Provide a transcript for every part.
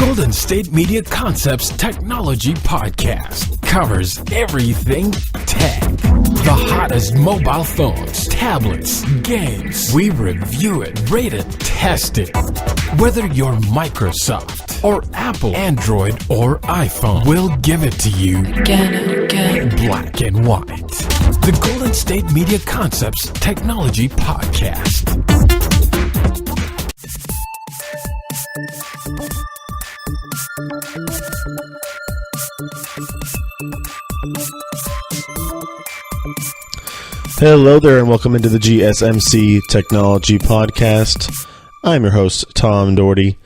Golden State Media Concepts Technology Podcast covers everything tech. The hottest mobile phones, tablets, games. We review it, rate it, test it. Whether you're Microsoft or Apple, Android or iPhone, we'll give it to you black and white. The Golden State Media Concepts Technology Podcast. Hello there and welcome into the GSMC Technology Podcast. I'm your host, Tom Doherty.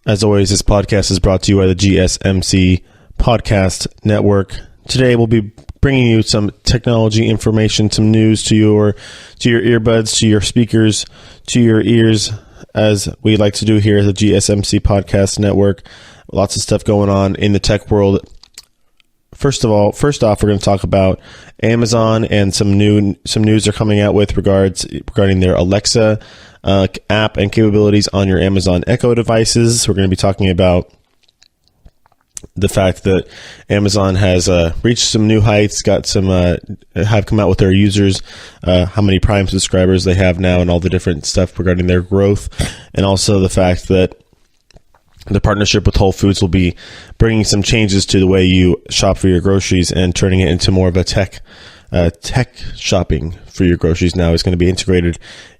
As always, this podcast is brought to you by the GSMC Podcast Network. Today we'll be bringing you some technology information, some news to your earbuds, to your speakers, to your ears, as we like to do here at the GSMC Podcast Network. Lots of stuff going on in the tech world. First off, we're going to talk about Amazon and some news they're coming out with regarding their Alexa app and capabilities on your Amazon Echo devices. We're going to be talking about the fact that Amazon has reached some new heights, have come out with their users, how many Prime subscribers they have now, and all the different stuff regarding their growth, and also the fact that the partnership with Whole Foods will be bringing some changes to the way you shop for your groceries and turning it into more of a tech shopping for your groceries. Now is going to be integrated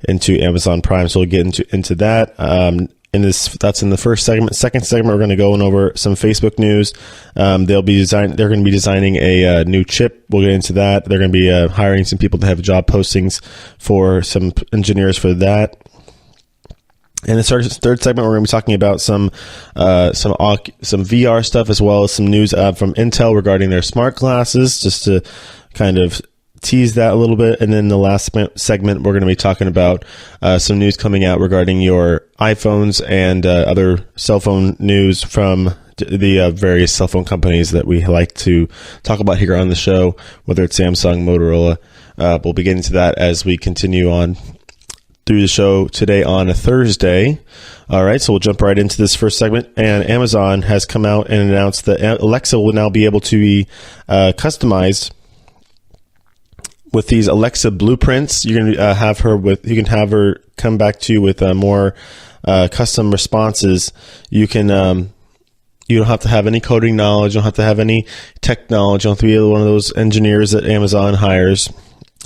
into Amazon Prime, so we'll get into that. That's in the first segment. Second segment, we're going to go over some Facebook news. They're going to be designing a new chip. We'll get into that. They're going to be hiring some people to have job postings for some engineers for that. And the third segment, we're going to be talking about some VR stuff, as well as some news from Intel regarding their smart glasses, just to kind of tease that a little bit. And then the last segment, we're going to be talking about some news coming out regarding your iPhones and other cell phone news from the various cell phone companies that we like to talk about here on the show, whether it's Samsung, Motorola. We'll be getting to that as we continue on through the show today on a Thursday. All right, so we'll jump right into this first segment. And Amazon has come out and announced that Alexa will now be able to be customized with these Alexa blueprints. You're going to you can have her come back to you with more custom responses. You can you don't have to have any coding knowledge. You don't have to have any tech knowledge. You don't have to be one of those engineers that Amazon hires.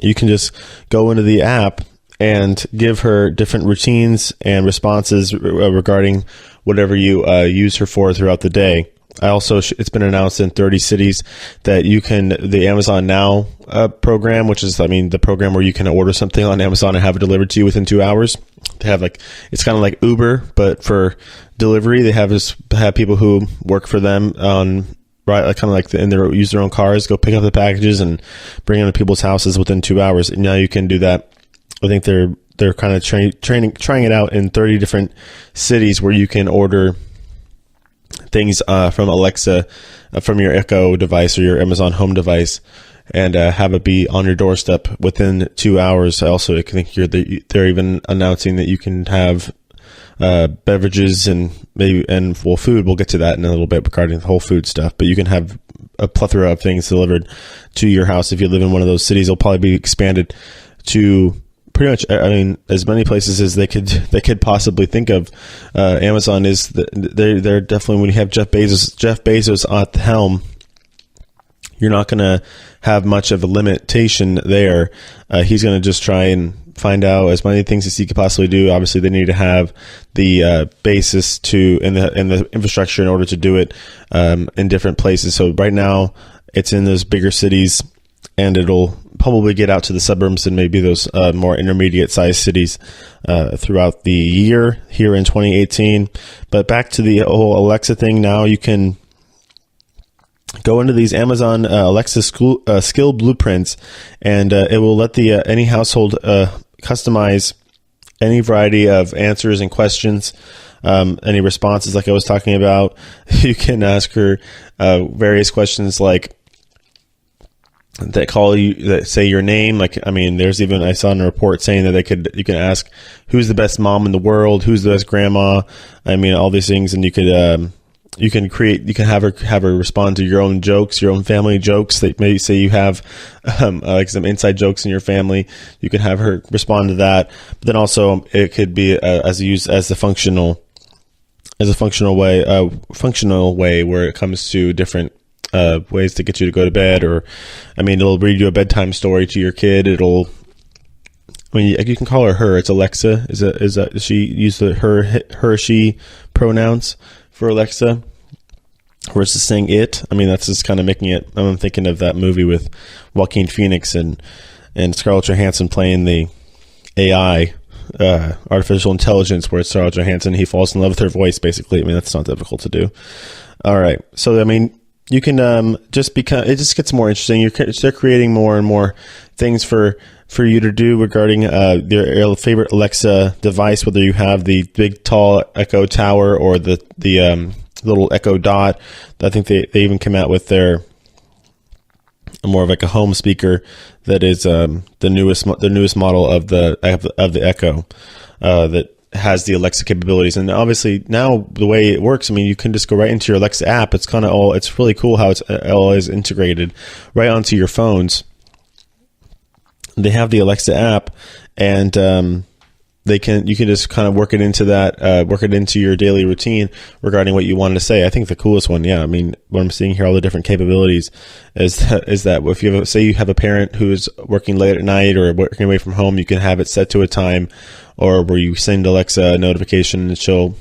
You can just go into the app and give her different routines and responses regarding whatever you use her for throughout the day. It's been announced in 30 cities that the Amazon Now program, which is, the program where you can order something on Amazon and have it delivered to you within 2 hours. They have it's kind of like Uber, but for delivery. They have people who work for them use their own cars, go pick up the packages and bring them to people's houses within 2 hours. And now you can do that. I think they're kind of trying it out in 30 different cities where you can order things from Alexa, from your Echo device or your Amazon Home device, and have it be on your doorstep within 2 hours. Also, I think they're even announcing that you can have beverages and food. We'll get to that in a little bit regarding the Whole Food stuff, but you can have a plethora of things delivered to your house if you live in one of those cities. It'll probably be expanded to pretty much, as many places as they could possibly think of. Amazon they're definitely, when you have Jeff Bezos at the helm, you're not going to have much of a limitation there. He's going to just try and find out as many things as he could possibly do. Obviously, they need to have the basis and the infrastructure in order to do it in different places. So right now, it's in those bigger cities, and it'll probably get out to the suburbs and maybe those more intermediate-sized cities throughout the year here in 2018. But back to the whole Alexa thing, now you can go into these Amazon Alexa skill blueprints, and it will let any household customize any variety of answers and questions, any responses like I was talking about. You can ask her various questions like, that say your name. There's even, I saw in a report saying that you can ask who's the best mom in the world, who's the best grandma. All these things, and you could you can have her respond to your own jokes, your own family jokes. That maybe say you have like some inside jokes in your family, you can have her respond to that. But then also it could be as a functional way where it comes to different ways to get you to go to bed, or it'll read you a bedtime story to your kid. You can call her. It's Alexa. Is she use the her she pronouns for Alexa versus saying it? That's just kind of making it. I'm thinking of that movie with Joaquin Phoenix and Scarlett Johansson playing the AI, artificial intelligence, where it's Scarlett Johansson. He falls in love with her voice, basically. That's not difficult to do. All right. So, you can it just gets more interesting. They're creating more and more things for you to do regarding your favorite Alexa device, whether you have the big tall Echo Tower or the little Echo Dot. I think they even came out with their more of like a home speaker that is the newest model of the Echo that has the Alexa capabilities. And obviously now the way it works, you can just go right into your Alexa app. It's really cool how it's all is integrated right onto your phones. They have the Alexa app, and you can just kind of work it into that, work it into your daily routine regarding what you wanted to say. I think the coolest one, what I'm seeing here, all the different capabilities is that if you have a parent who's working late at night or working away from home, you can have it set to a time, or where you send Alexa a notification and she'll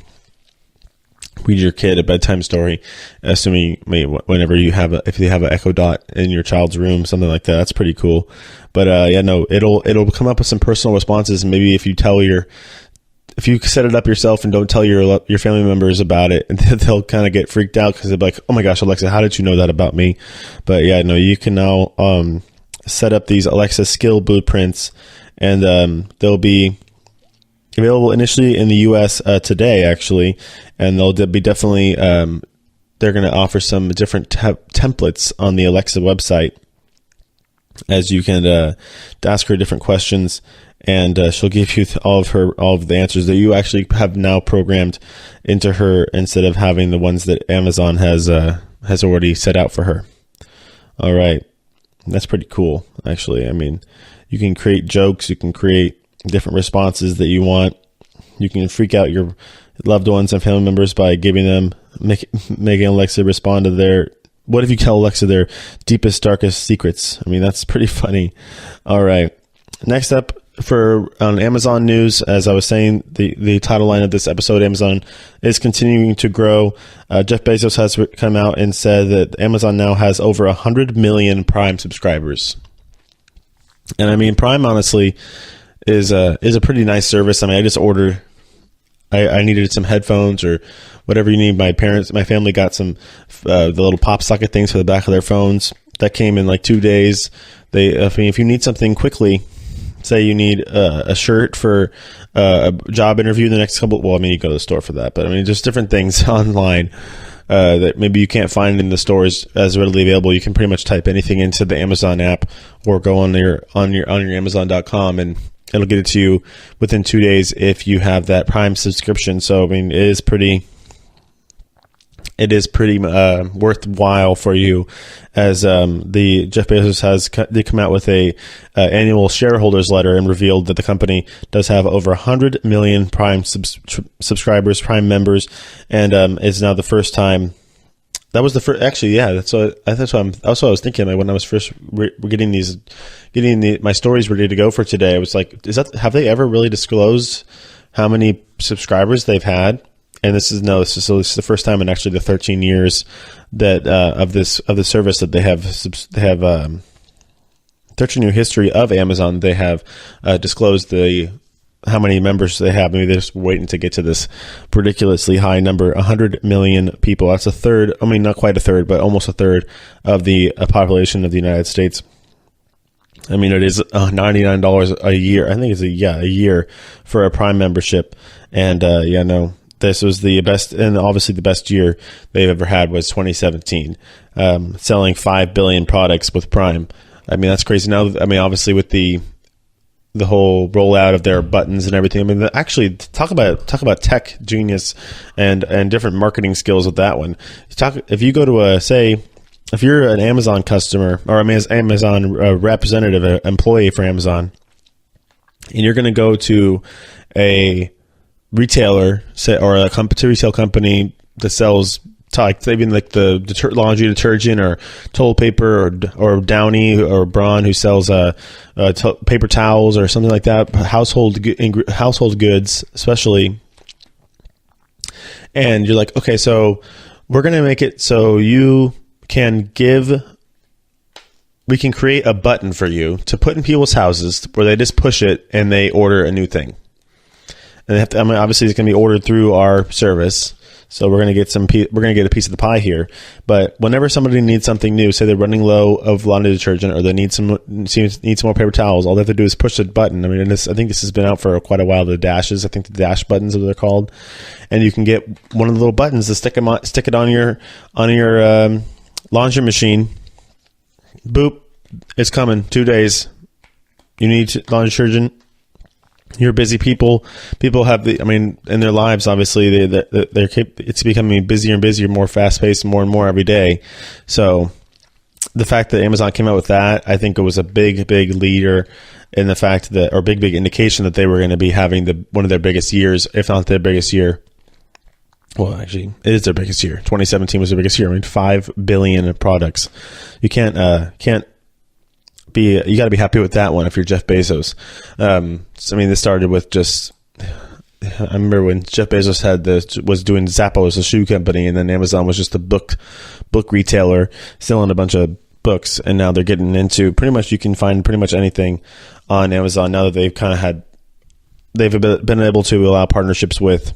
read your kid a bedtime story, assuming whenever if you have an Echo Dot in your child's room, something like that. That's pretty cool. But it'll come up with some personal responses. Maybe if you set it up yourself and don't tell your family members about it, they'll kind of get freaked out because they'll be like, "Oh my gosh, Alexa, how did you know that about me?" But you can now set up these Alexa skill blueprints, and they'll be available initially in the U.S. Today, actually, and they'll be definitely they're going to offer some different templates on the Alexa website, as you can ask her different questions, and she'll give you all of the answers that you actually have now programmed into her, instead of having the ones that Amazon has already set out for her. All right, that's pretty cool, actually. You can create jokes, you can create different responses that you want. You can freak out your loved ones and family members by making Alexa respond to what if you tell Alexa their deepest, darkest secrets? That's pretty funny. All right. Next up on Amazon news, as I was saying, the title line of this episode, Amazon is continuing to grow. Jeff Bezos has come out and said that Amazon now has over 100 million Prime subscribers. And Prime, honestly, is a pretty nice service. I just ordered, I needed some headphones or whatever you need. My family got some the little pop socket things for the back of their phones that came in like 2 days. If you need something quickly, say you need a shirt for a job interview in the next couple, you go to the store for that, but just different things online that maybe you can't find in the stores as readily available. You can pretty much type anything into the Amazon app, or go on your Amazon.com, and it'll get it to you within 2 days if you have that Prime subscription. So it is pretty worthwhile for you, as the Jeff Bezos they come out with a annual shareholders letter and revealed that the company does have over 100 million Prime subscribers, Prime members, and it's now the first time. That was the first. Actually, yeah. That's what I was thinking. When I was first getting my stories ready to go for today, I was like, have they ever really disclosed how many subscribers they've had? And this is the first time in actually the 13 years that of the service that they have 13-year history of Amazon. They have disclosed how many members they have. Maybe they're just waiting to get to this ridiculously high number, 100 million people. That's a third. Not quite a third, but almost a third of the population of the United States. It is $99 a year. I think it's a year for a Prime membership. And this was the best, and obviously the best year they've ever had was 2017, selling 5 billion products with Prime. That's crazy. Now, obviously with the the whole rollout of their buttons and everything. I mean, actually, talk about tech genius and different marketing skills with that one. If you go to if you're an Amazon customer or Amazon representative, employee for Amazon, and you're going to go to a retailer, or a retail company that sells even like the laundry detergent or toilet paper or Downy or Braun, who sells paper towels or something like that, household goods especially. And you're like, okay, so we're going to make it so we can create a button for you to put in people's houses where they just push it and they order a new thing. And they have to, obviously it's going to be ordered through our service. So we're going to get a piece of the pie here. But whenever somebody needs something new, say they're running low of laundry detergent, or they need some more paper towels, all they have to do is push the button. I mean, I think this has been out for quite a while. The dashes, I think the dash buttons are what they're called, and you can get one of the little buttons to stick it on your laundry machine. Boop, it's coming. 2 days. You need laundry detergent. You're busy people. People have in their lives, obviously, it's becoming busier and busier, more fast paced, more and more every day. So the fact that Amazon came out with that, I think it was a big leader in the fact that, or big indication that they were going to be having one of their biggest years, if not their biggest year. Well, actually, it is their biggest year. 2017 was their biggest year. I mean, 5 billion products. You can't you got to be happy with that one if you're Jeff Bezos. So, I mean, this started with I remember when Jeff Bezos was doing Zappos, a shoe company, and then Amazon was just a book retailer selling a bunch of books, and now they're getting into pretty much, you can find pretty much anything on Amazon now that they've been able to allow partnerships with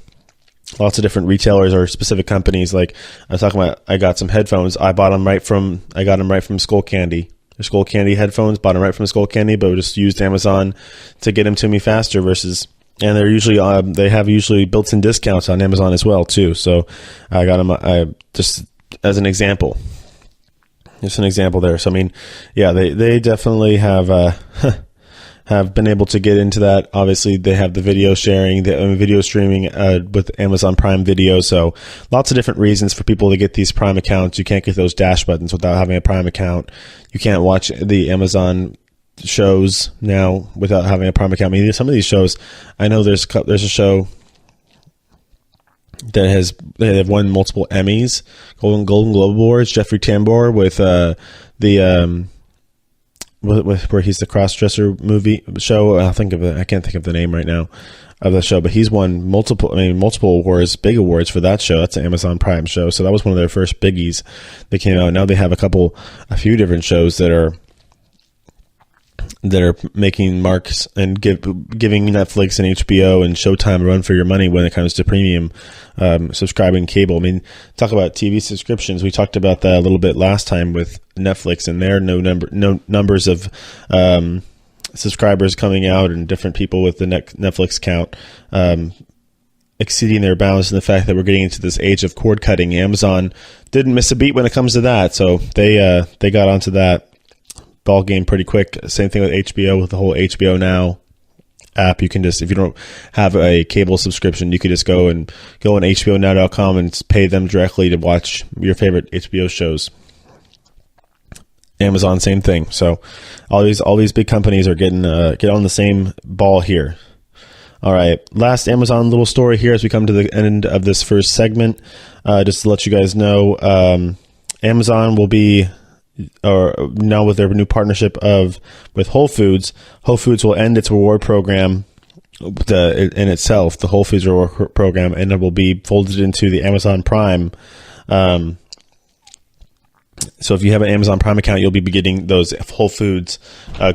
lots of different retailers or specific companies. Like I was talking about, I got some headphones. I got them right from Skull Candy. The Skull Candy headphones, bought them right from Skull Candy, but just used Amazon to get them to me faster and they're usually, they have usually built-in discounts on Amazon as well too. So I got them, just as an example. Just an example there. So, I mean, yeah, they definitely have been able to get into that. Obviously, they have the video sharing, the video streaming with Amazon Prime Video. So lots of different reasons for people to get these Prime accounts. You can't get those dash buttons without having a Prime account. You can't watch the Amazon shows now without having a Prime account. I mean, some of these shows, I know there's a show that they have won multiple Emmys, Golden Globe Awards. Jeffrey Tambor with where he's the cross-dresser show. I can't think of the name right now of the show, but he's won multiple awards, big awards for that show. That's an Amazon Prime show. So that was one of their first biggies that came out. Now they have a few different shows that are making marks and giving Netflix and HBO and Showtime a run for your money when it comes to premium subscribing cable. I mean, talk about TV subscriptions. We talked about that a little bit last time with Netflix and their no numbers of subscribers coming out, and different people with the Netflix count exceeding their bounds, and the fact that we're getting into this age of cord cutting. Amazon didn't miss a beat when it comes to that, so they got onto that ball game pretty quick. Same thing with HBO, with the whole HBO Now app. You can just, if you don't have a cable subscription, you could just go on HBONow.com and pay them directly to watch your favorite HBO shows. Amazon, same thing. So all these big companies are get on the same ball here. All right, last Amazon little story here as we come to the end of this first segment. Just to let you guys know, Amazon will be, or now with their new partnership with Whole Foods will end its reward program in itself, the Whole Foods reward program, and it will be folded into the Amazon Prime. So if you have an Amazon Prime account, you'll be getting those Whole Foods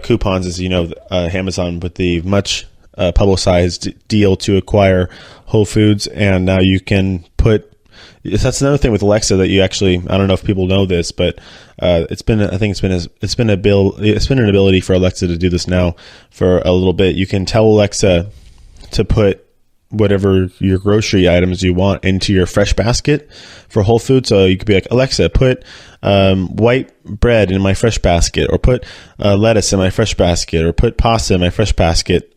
coupons, as you know, Amazon with the much publicized deal to acquire Whole Foods, and now you can put. That's another thing with Alexa that you actually, I don't know if people know this, but it's been an ability for Alexa to do this now for a little bit. You can tell Alexa to put whatever your grocery items you want into your fresh basket for Whole Foods. So you could be like, Alexa, put white bread in my fresh basket, or put lettuce in my fresh basket, or put pasta in my fresh basket,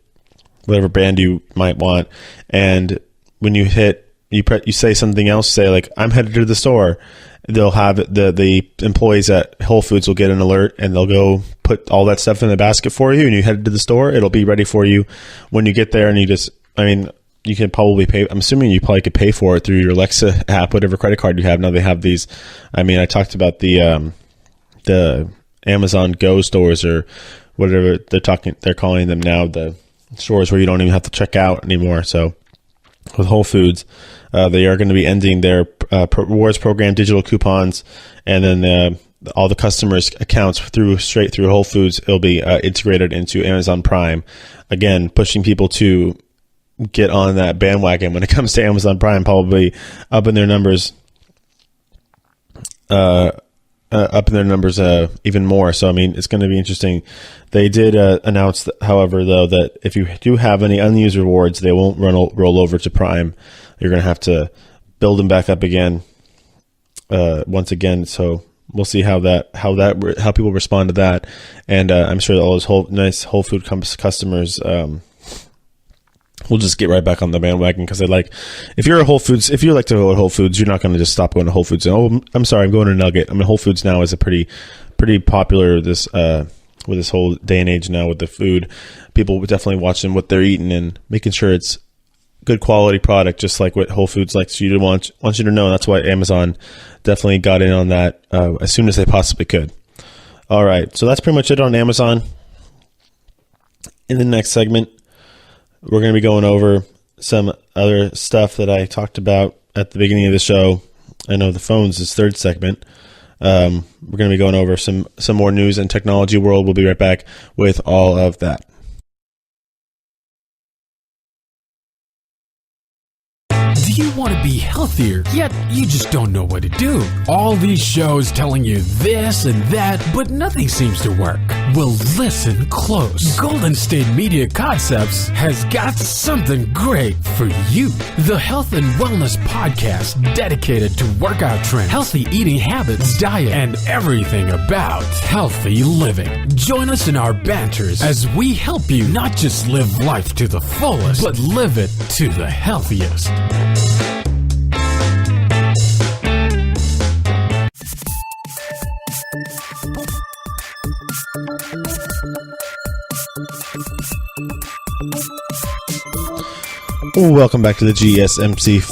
whatever brand you might want. And when you hit, you say something else, say like, I'm headed to the store. They'll have the employees at Whole Foods will get an alert, and they'll go put all that stuff in the basket for you, and you head to the store. It'll be ready for you when you get there. And you can probably pay. I'm assuming you probably could pay for it through your Alexa app, whatever credit card you have. Now they have these. I talked about the Amazon Go stores, or whatever they're calling them now, the stores where you don't even have to check out anymore. So with Whole Foods, they are going to be ending their rewards program, digital coupons, and then all the customers' accounts straight through Whole Foods. It'll be integrated into Amazon Prime. Again, pushing people to get on that bandwagon when it comes to Amazon Prime, probably up in their numbers, even more. So, it's going to be interesting. They did announce, however, though, that if you do have any unused rewards, they won't roll over to Prime. You're going to have to build them back up again, once again. So we'll see how people respond to that. And I'm sure all those nice Whole Food customers we'll just get right back on the bandwagon, because if you're a Whole Foods, if you like to go to Whole Foods, you're not going to just stop going to Whole Foods and, I'm sorry, I'm going to Nugget. Whole Foods now is a pretty popular with this whole day and age now with the food. People definitely watching what they're eating and making sure it's good quality product, just like what Whole Foods wants you to know. That's why Amazon definitely got in on that as soon as they possibly could. All right, so that's pretty much it on Amazon. In the next segment, we're going to be going over some other stuff that I talked about at the beginning of the show. I know the phones is third segment. We're going to be going over some more news and technology world. We'll be right back with all of that. Do you want to be healthier, yet you just don't know what to do? All these shows telling you this and that, but nothing seems to work. Well, listen close. Golden State Media Concepts has got something great for you. The Health and Wellness Podcast, dedicated to workout trends, healthy eating habits, diet, and everything about healthy living. Join us in our banters as we help you not just live life to the fullest, but live it to the healthiest. Welcome back to the GSMC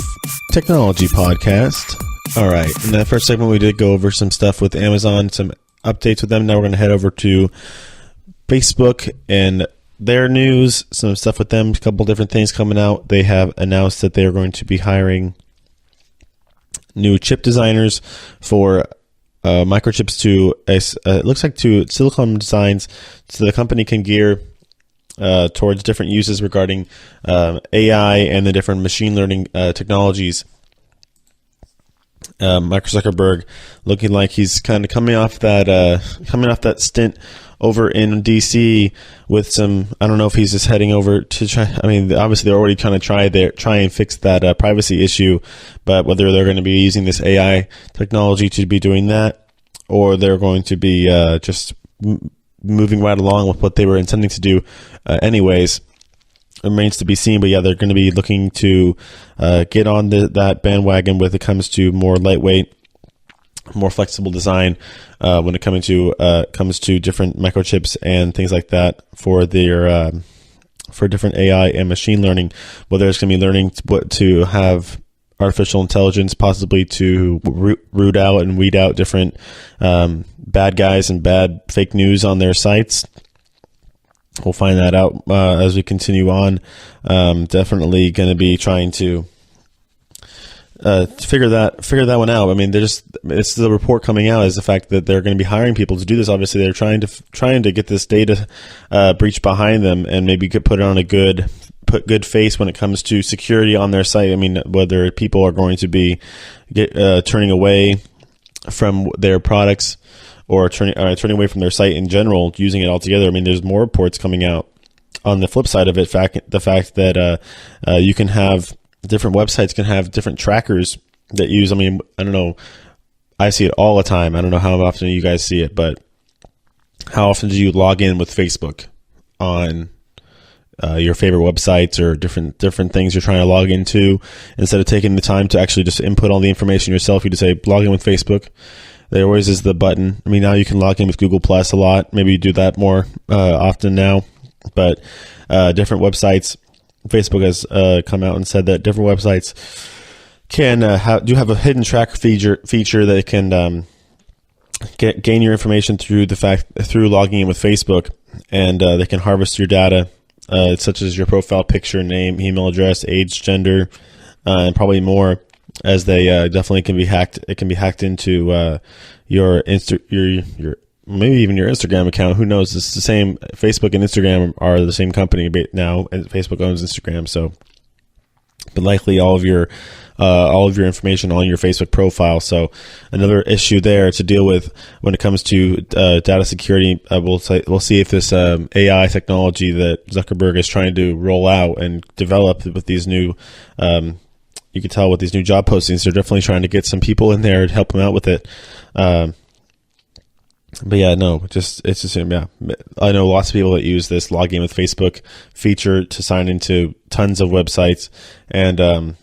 Technology Podcast. All right, in that first segment, we did go over some stuff with Amazon, some updates with them. Now we're going to head over to Facebook and their news, some stuff with them, a couple different things coming out. They have announced that they are going to be hiring new chip designers for microchips to, it looks like to silicon designs, so the company can gear towards different uses regarding AI and the different machine learning technologies. Mark Zuckerberg looking like he's kind of coming off that stint over in DC with some. I don't know if he's just heading over to try. Obviously they're already trying to try and fix that privacy issue, but whether they're going to be using this AI technology to be doing that, or they're going to be just moving right along with what they were intending to do anyways, remains to be seen. But yeah, they're going to be looking to get on that bandwagon when it comes to more lightweight, more flexible design when it comes to different microchips and things like that for their for different AI and machine learning. Whether it's going to be learning to have artificial intelligence, possibly to root out and weed out different bad guys and bad fake news on their sites. We'll find that out as we continue on. Definitely going to be trying to figure that one out. It's the report coming out is the fact that they're going to be hiring people to do this. Obviously, they're trying to get this data breach behind them, and maybe could put it on put good face when it comes to security on their site. Whether people are going to be turning away from their products or turning away from their site in general, using it altogether. There's more reports coming out on the flip side of it, the fact that you can have different websites can have different trackers that use. I mean, I don't know. I see it all the time. I don't know how often you guys see it, but how often do you log in with Facebook on your favorite websites or different things you're trying to log into? Instead of taking the time to actually just input all the information yourself, you just say log in with Facebook. There always is the button. I mean, now you can log in with Google Plus a lot. Maybe you do that more often now. But different websites, Facebook has come out and said that different websites can do have a hidden track feature that can gain your information through logging in with Facebook, and they can harvest your data, such as your profile picture, name, email address, age, gender, and probably more. As they definitely can be hacked. It can be hacked into your maybe even your Instagram account. Who knows? It's the same. Facebook and Instagram are the same company now, and Facebook owns Instagram. So, but likely all of your information on your Facebook profile. So, another issue there to deal with when it comes to data security. We'll see if this AI technology that Zuckerberg is trying to roll out and develop with these new. You can tell with these new job postings, they're definitely trying to get some people in there to help them out with it. But yeah, no, it's just, yeah. I know lots of people that use this login with Facebook feature to sign into tons of websites, and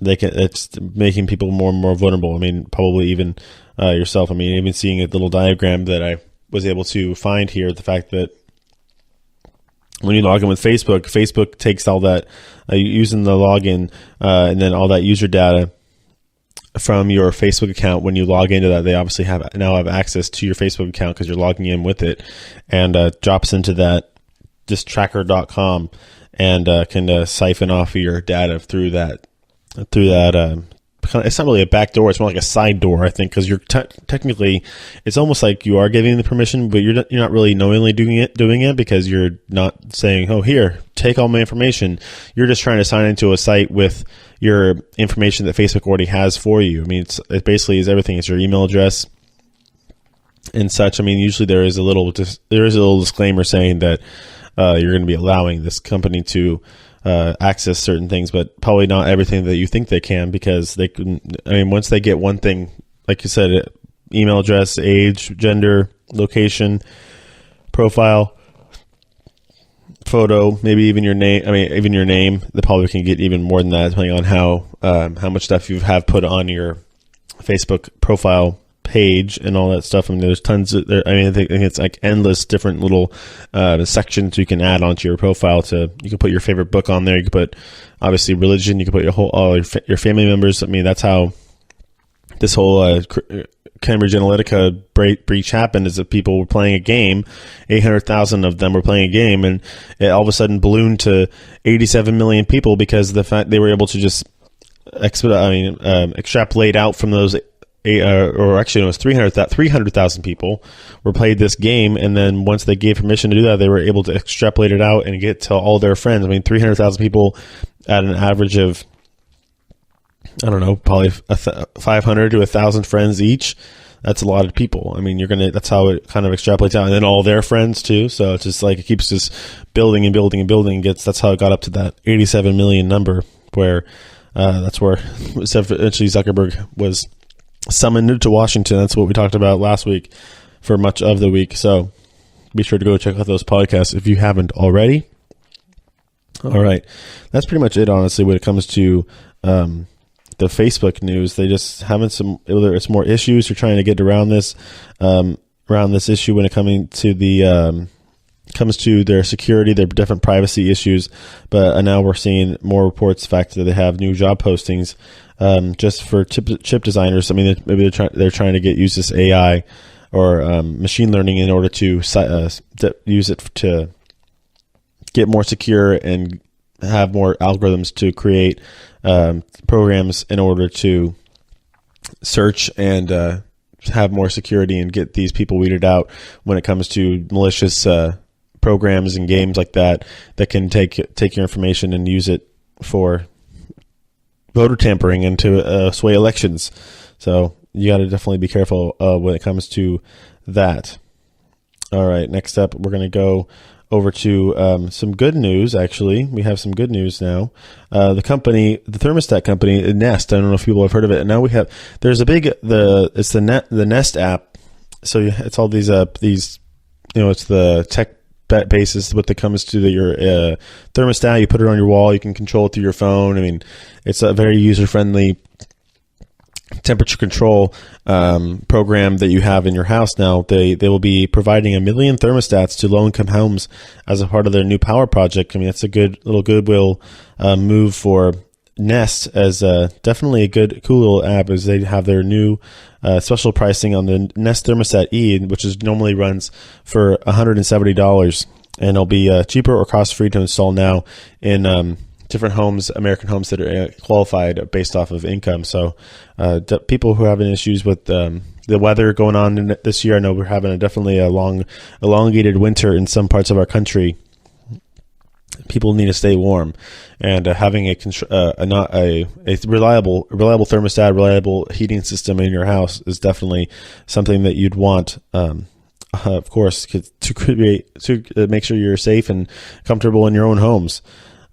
it's making people more and more vulnerable. I mean, probably even yourself. I mean, even seeing a little diagram that I was able to find here, the fact that when you log in with Facebook takes all that using the login and then all that user data from your Facebook account. When you log into that, they obviously now have access to your Facebook account because you're logging in with it, and drops into that just tracker.com and can siphon off your data through that. It's not really a back door; it's more like a side door, I think, because you're technically, it's almost like you are giving the permission, but you're not really knowingly doing it because you're not saying, "Oh, here, take all my information." You're just trying to sign into a site with your information that Facebook already has for you. I mean, it basically is everything. It's your email address and such. I mean, usually there is a little disclaimer saying that you're going to be allowing this company to access certain things, but probably not everything that you think they can, because they can. I mean, once they get one thing, like you said, email address, age, gender, location, profile, photo, maybe even your name. I mean, even your name, they probably can get even more than that, depending on how much stuff you have put on your Facebook profile page and all that stuff. I mean, there's tons of there. I mean, I think it's like endless different little sections you can add onto your profile. You can put your favorite book on there. You can put obviously religion. You can put your family members. I mean, that's how this whole Cambridge Analytica breach happened. Is that people were playing a game, 800,000 of them were playing a game, and it all of a sudden ballooned to 87 million people because of the fact they were able to just extrapolate out from those. Or actually, it was 300,000 people were played this game, and then once they gave permission to do that, they were able to extrapolate it out and get to all their friends. I mean, 300,000 people at an average of, I don't know, probably 500 to 1,000 friends each. That's a lot of people. I mean, that's how it kind of extrapolates out, and then all their friends too. So it's just like it keeps just building and building and building. That's how it got up to that 87 million number, where that's where eventually Zuckerberg was summoned to Washington. That's what we talked about last week for much of the week. So be sure to go check out those podcasts if you haven't already. All right. That's pretty much it, honestly, when it comes to the Facebook news. They just having whether it's more issues, you're trying to get around this issue when it comes to their security, their different privacy issues. But now we're seeing more reports, the fact that they have new job postings just for chip designers. I mean, maybe they're trying to use this AI or machine learning in order to use it to get more secure and have more algorithms to create programs in order to search and have more security and get these people weeded out when it comes to malicious programs and games like that can take your information and use it for voter tampering and to sway elections. So you got to definitely be careful when it comes to that. All right, next up, we're going to go over to some good news. Actually, we have some good news now. The thermostat company, Nest. I don't know if people have heard of it. And now there's the Nest app. So it's all these it's the tech basis what that comes to your thermostat. You put it on your wall. You can control it through your phone. I mean, it's a very user-friendly temperature control program that you have in your house now. They will be providing 1 million thermostats to low-income homes as a part of their new power project. I mean, that's a good little goodwill move for Nest, as definitely a cool little app, as they have their new special pricing on the Nest Thermostat E, which normally runs for $170, and it'll be cheaper or cost-free to install now in different homes, American homes that are qualified based off of income. So people who are having issues with the weather going on this year, I know we're having definitely a elongated winter in some parts of our country. People need to stay warm, and having a reliable thermostat, reliable heating system in your house is definitely something that you'd want. Of course, to make sure you're safe and comfortable in your own homes.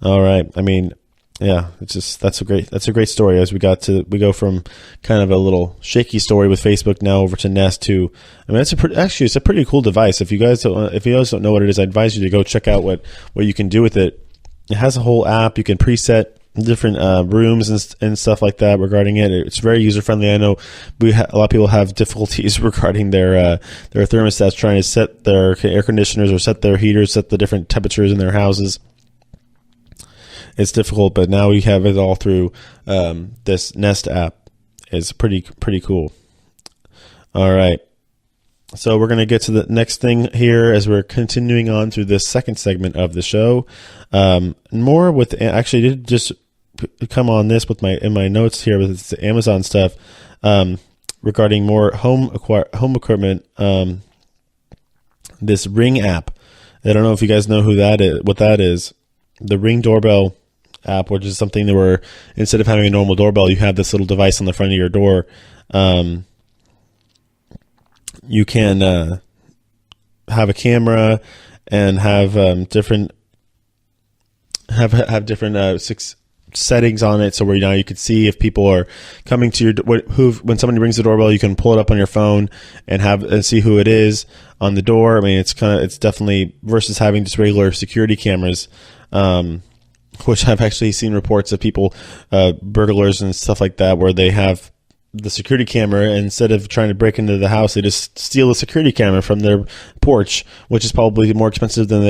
All right. I mean, yeah, that's a great story. As we go from kind of a little shaky story with Facebook now over to Nest to, I mean, it's a pretty cool device. If you guys don't know what it is, I advise you to go check out what you can do with it. It has a whole app. You can preset different rooms and stuff like that regarding it. It's very user friendly. I know a lot of people have difficulties regarding their thermostats, trying to set their air conditioners or set their heaters, set the different temperatures in their houses. It's difficult, but now we have it all through this Nest app. It's pretty cool. All right. So we're going to get to the next thing here as we're continuing on through this second segment of the show. More with, actually did just come on this in my notes here with the Amazon stuff regarding more home equipment. This Ring app. I don't know if you guys know what that is. The Ring doorbell app, which is something where instead of having a normal doorbell, you have this little device on the front of your door. You can have a camera and have different settings on it, so where now you could see if people are coming to when somebody rings the doorbell, you can pull it up on your phone and see who it is on the door. I mean, it's definitely versus having just regular security cameras. Which I've actually seen reports of people, burglars and stuff like that, where they have the security camera, and instead of trying to break into the house, they just steal the security camera from their porch, which is probably more expensive than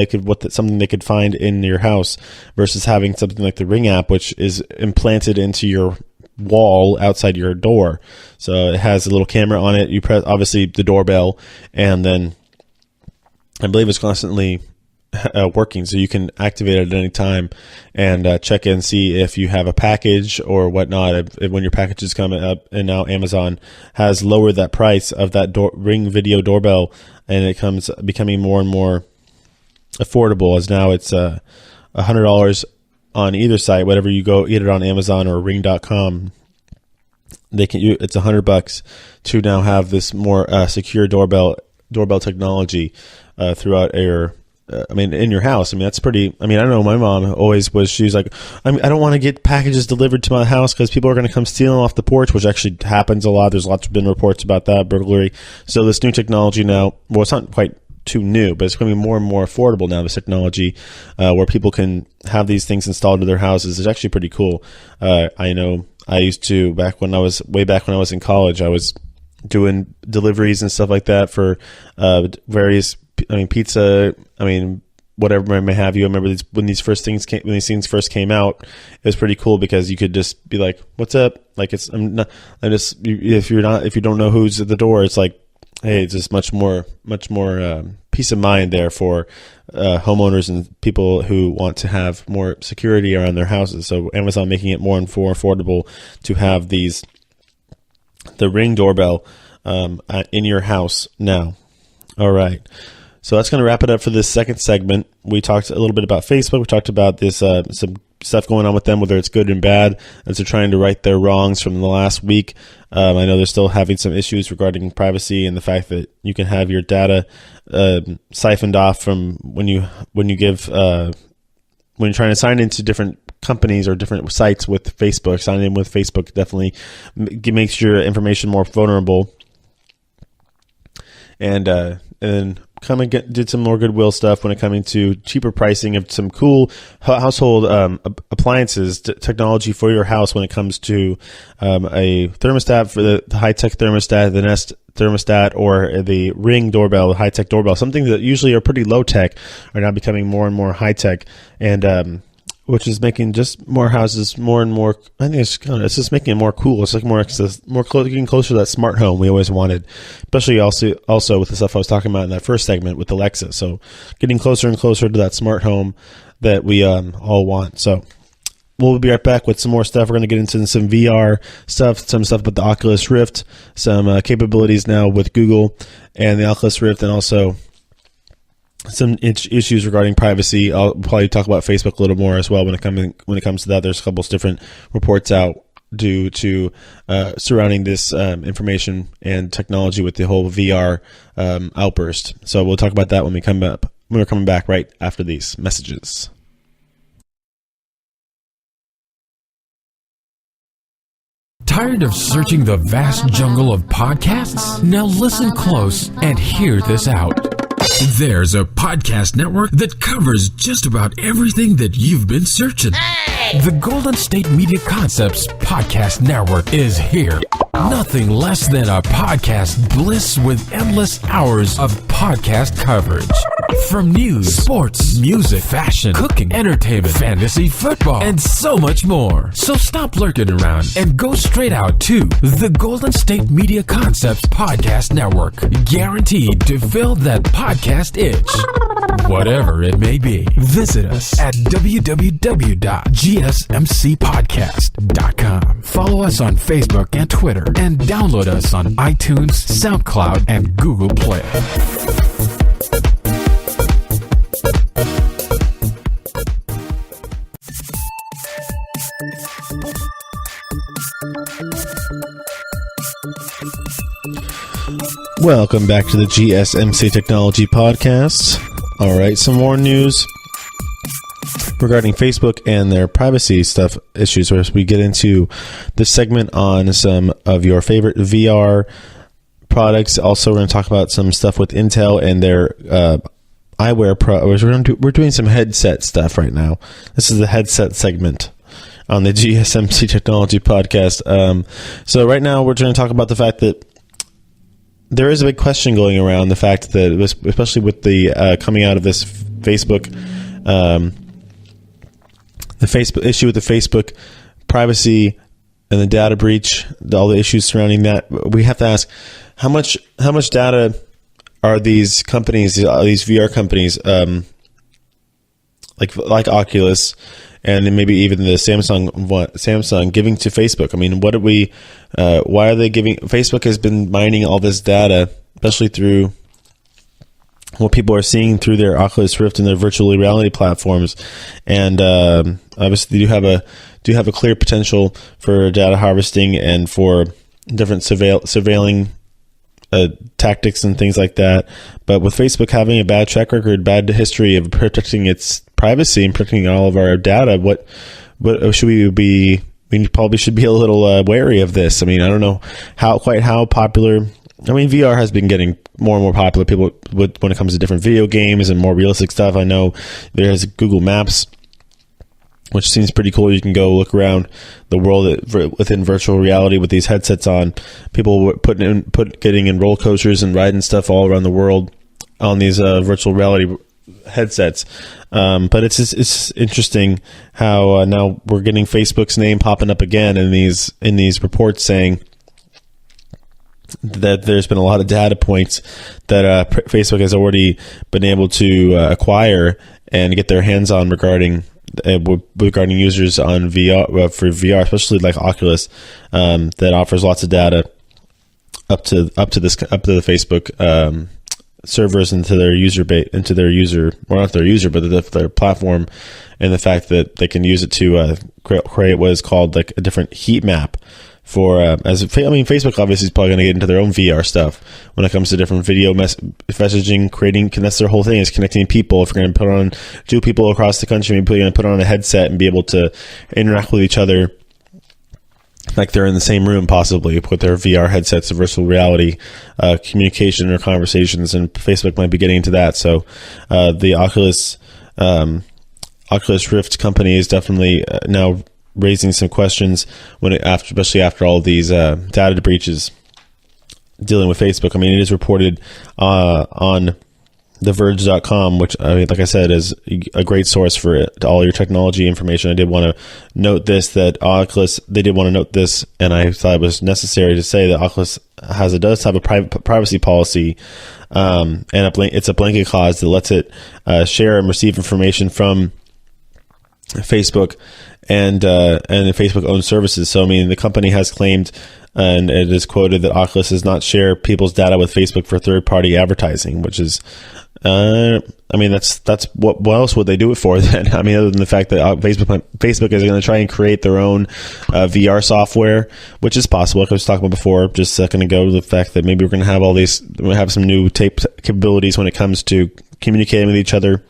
something they could find in your house, versus having something like the Ring app, which is implanted into your wall outside your door. So it has a little camera on it. You press, obviously, the doorbell, and then I believe it's constantly working, so you can activate it at any time and check in, see if you have a package or whatnot. When your package is coming up, and now Amazon has lowered that price of that Ring video doorbell, and it comes becoming more and more affordable, as now it's $100 on either site. Whatever you go, get it on Amazon or Ring.com. It's $100 to now have this more secure doorbell technology throughout in your house. I mean, that's pretty. I mean, I know my mom always was. She's like, I don't want to get packages delivered to my house because people are going to come stealing off the porch, which actually happens a lot. There's been reports about that, burglary. So this new technology now, well, it's not quite too new, but it's going to be more and more affordable now. This technology, where people can have these things installed to their houses, is actually pretty cool. I know I used to back when I was in college. I was doing deliveries and stuff like that for various. Pizza. Whatever I may have you. I remember when these things first came out, it was pretty cool because you could just be like, "What's up?" Like if you don't know who's at the door, it's like, hey, it's just much more peace of mind there for homeowners and people who want to have more security around their houses. So Amazon making it more and more affordable to have the Ring doorbell in your house now. All right. So that's going to wrap it up for this second segment. We talked a little bit about Facebook. We talked about this some stuff going on with them, whether it's good and bad, as they're trying to right their wrongs from the last week. I know they're still having some issues regarding privacy and the fact that you can have your data siphoned off from when you're trying to sign into different companies or different sites with Facebook. Signing in with Facebook definitely makes your information more vulnerable. And did some more Goodwill stuff when it coming to cheaper pricing of some cool household appliances, technology for your house when it comes to a thermostat for the high-tech thermostat, the Nest thermostat, or the Ring doorbell, the high-tech doorbell. Something that usually are pretty low-tech are now becoming more and more high-tech, and which is making just more houses more and more. I think it's just making it more cool. It's like getting closer to that smart home we always wanted, especially also with the stuff I was talking about in that first segment with Alexa. So getting closer and closer to that smart home that we all want. So we'll be right back with some more stuff. We're going to get into some VR stuff, some stuff about the Oculus Rift, some capabilities now with Google and the Oculus Rift, and also some issues regarding privacy. I'll probably talk about Facebook a little more as well when it comes to that. There's a couple of different reports out due to surrounding this information and technology with the whole VR outburst. So we'll talk about that when we're coming back right after these messages. Tired of searching the vast jungle of podcasts? Now listen close and hear this out. There's a podcast network that covers just about everything that you've been searching. Hey! The Golden State Media Concepts Podcast Network is here. Nothing less than a podcast bliss with endless hours of podcast coverage. From news, sports, music, fashion, cooking, entertainment, fantasy, football, and so much more. So stop lurking around and go straight out to the Golden State Media Concepts Podcast Network. Guaranteed to fill that podcast itch. Whatever it may be. Visit us at www.gsmcpodcast.com. Follow us on Facebook and Twitter, and download us on iTunes, SoundCloud, and Google Play. Welcome back to the GSMC Technology Podcast. All right, some more news regarding Facebook and their privacy stuff issues, as we get into this segment on some of your favorite VR products. Also, we're going to talk about some stuff with Intel and their eyewear. We're doing some headset stuff right now. This is the headset segment on the GSMC Technology Podcast. So right now, we're going to talk about the fact that there is a big question going around the fact that, especially with the coming out of this Facebook, the Facebook issue with the Facebook privacy and the data breach, all the issues surrounding that. We have to ask how much data are these companies, these VR companies, like Oculus, and then maybe even the Samsung giving to Facebook? I mean, why are they giving? Facebook has been mining all this data, especially through what people are seeing through their Oculus Rift and their virtual reality platforms, and obviously they do have a clear potential for data harvesting and for different surveilling tactics and things like that. But with Facebook having a bad track record, bad history of protecting its privacy and protecting all of our data, what should we be? We probably should be a little wary of this. I mean, I don't know how popular. I mean, VR has been getting more and more popular. People, when it comes to different video games and more realistic stuff. I know there's Google Maps, which seems pretty cool. You can go look around the world within virtual reality with these headsets on. People getting in roller coasters and riding stuff all around the world on these virtual reality headsets. But it's interesting how now we're getting Facebook's name popping up again in these reports saying that there's been a lot of data points that Facebook has already been able to acquire and get their hands on regarding users on VR, for VR, especially like Oculus, that offers lots of data up to the Facebook servers into their their platform, and the fact that they can use it to create what is called like a different heat map for Facebook obviously is probably going to get into their own VR stuff when it comes to different video messaging, creating. That's their whole thing, is connecting people. If you're going to put on 2 people across the country, maybe you're going to put on a headset and be able to interact with each other like they're in the same room, possibly with their VR headsets, of virtual reality communication or conversations. And Facebook might be getting into that. So the Oculus Rift company is definitely now raising some questions especially after all of these data breaches dealing with Facebook. I mean, it is reported on TheVerge.com, which, I mean, like I said, is a great source for all your technology information. I did want to note this, that Oculus, they did want to note this, and I thought it was necessary to say that Oculus does have a privacy policy, and it's a blanket clause that lets it share and receive information from Facebook and Facebook-owned services. So, I mean, the company has claimed, and it is quoted, that Oculus does not share people's data with Facebook for third-party advertising, which is, I mean, that's what else would they do it for then? I mean, other than the fact that Facebook is going to try and create their own VR software, which is possible. Like I was talking about before, just a second ago, the fact that maybe we're going to have some new tape capabilities when it comes to communicating with each other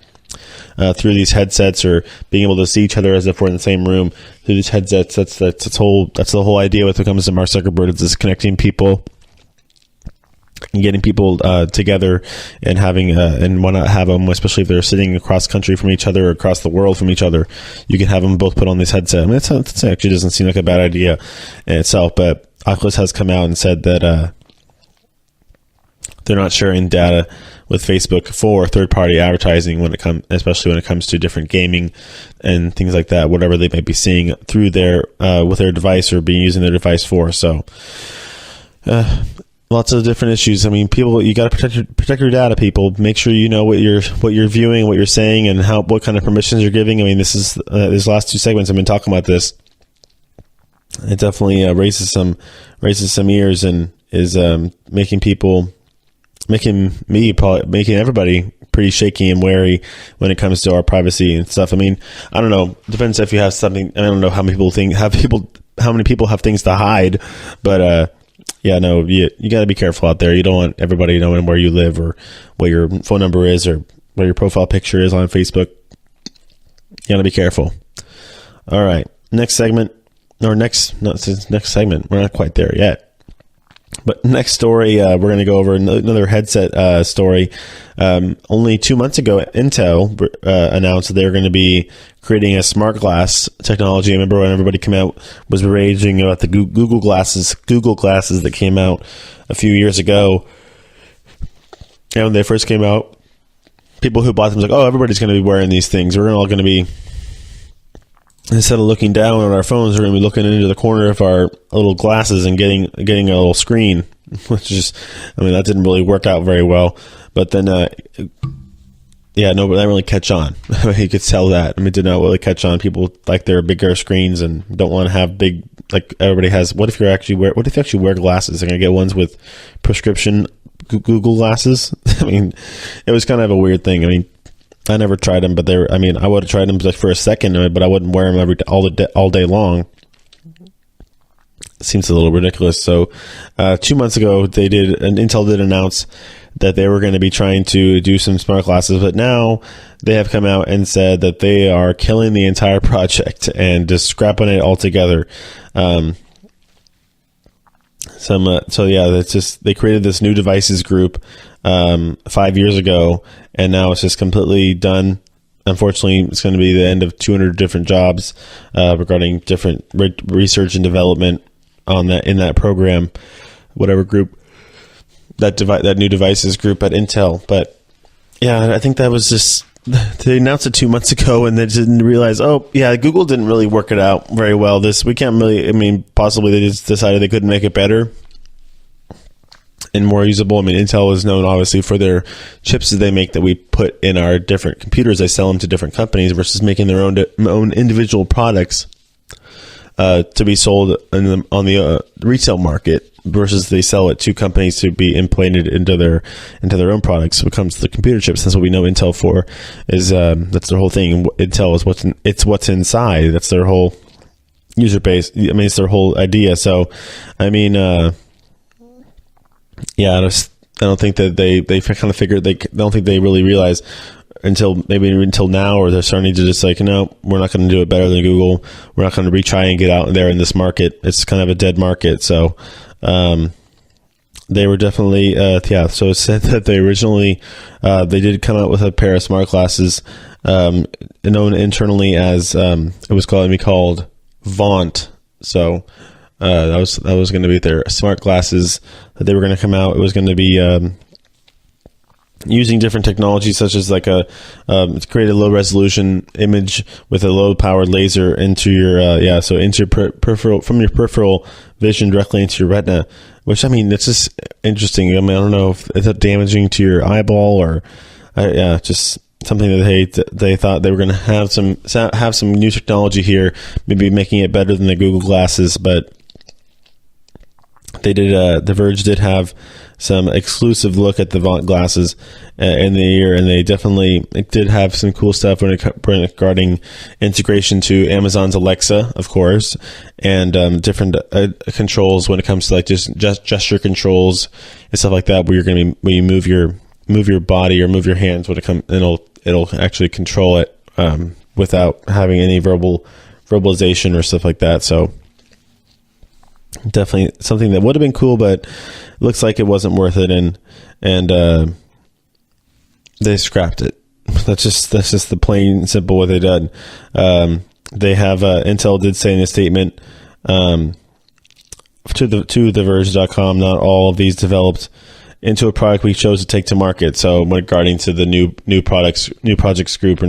through these headsets, or being able to see each other as if we're in the same room through these headsets. That's the whole idea with what comes to Mark Zuckerberg. It's just connecting people and getting people together, and having and why not have them, especially if they're sitting across country from each other or across the world from each other, you can have them both put on this headset. I mean, that actually doesn't seem like a bad idea in itself, but Oculus has come out and said that they're not sharing data with Facebook for third-party advertising especially when it comes to different gaming and things like that, whatever they might be seeing through their with their device or being using their device for. So, lots of different issues. I mean, people, you got to protect your data. People, make sure you know what you're viewing, what you're saying, and what kind of permissions you're giving. I mean, this is these last 2 segments I've been talking about this. It definitely raises some ears, and is making everybody pretty shaky and wary when it comes to our privacy and stuff. I mean, I don't know. Depends if you have something. I don't know how many people have things to hide, but yeah, no, you got to be careful out there. You don't want everybody knowing where you live, or what your phone number is, or what your profile picture is on Facebook. You got to be careful. All right, next segment. We're not quite there yet. But next story, we're going to go over another headset story. Only 2 months ago, Intel announced that they were going to be creating a smart glass technology. I remember when everybody came out, was raging about the Google glasses that came out a few years ago. And when they first came out, people who bought them was like, oh, everybody's going to be wearing these things. We're all going to be, instead of looking down on our phones, we're going to be looking into the corner of our little glasses and getting a little screen, which is, I mean, that didn't really work out very well. But then, yeah, no, but that didn't really catch on. You could tell that. I mean, it did not really catch on. People like their bigger screens and don't want to have big, like everybody has. What if you actually wear glasses? They're going to get ones with prescription Google glasses. I mean, it was kind of a weird thing. I mean, I never tried them, but I would have tried them for a second, but I wouldn't wear them all day long. Seems a little ridiculous. So, 2 months ago, Intel did announce that they were going to be trying to do some smart glasses, but now they have come out and said that they are killing the entire project and just scrapping it altogether. So yeah, that's just, they created this new devices group 5 years ago, and now it's just completely done. Unfortunately, it's going to be the end of 200 different jobs regarding different research and development in that program, whatever group, that new devices group at Intel. But yeah, I think that was just, they announced it 2 months ago, and they didn't realize, oh yeah, Google didn't really work it out very well. We can't really, I mean, possibly they just decided they couldn't make it better and more usable. I mean, Intel is known obviously for their chips that they make that we put in our different computers. They sell them to different companies versus making their own individual products. to be sold on the retail market, versus they sell it to companies to be implanted into their own products. When it comes to the computer chips, that's what we know Intel for. Is that's their whole thing. Intel is what's inside. That's their whole user base. I mean, it's their whole idea. So, I mean, yeah, I don't think that they kind of figured. I don't think they really realize until now, or they're starting to just like, no, we're not going to do it better than Google. We're not going to retry and get out there in this market. It's kind of a dead market. So, they were definitely, so it said that they originally, they did come out with a pair of smart glasses, known internally as, it was called Vaunt. So, that was going to be their smart glasses that they were going to come out. It was going to be, using different technologies such as like to create a low resolution image with a low powered laser into your into your peripheral, from your peripheral vision directly into your retina, which, I mean, it's just interesting. I mean, I don't know if it's damaging to your eyeball or just something that they thought they were going to have some new technology here, maybe making it better than the Google glasses. But they did, The Verge did have some exclusive look at the Vaunt glasses in the year, and they did have some cool stuff regarding integration to Amazon's Alexa, of course, and different controls when it comes to like just gesture controls and stuff like that, where you move your body or move your hands when it comes, and it'll actually control it without having any verbalization or stuff like that. So definitely something that would have been cool, but looks like it wasn't worth it, and they scrapped it. That's just the plain and simple what they did. They have Intel did say in a statement to TheVerge.com, not all of these developed into a product we chose to take to market. So regarding to the new projects group, or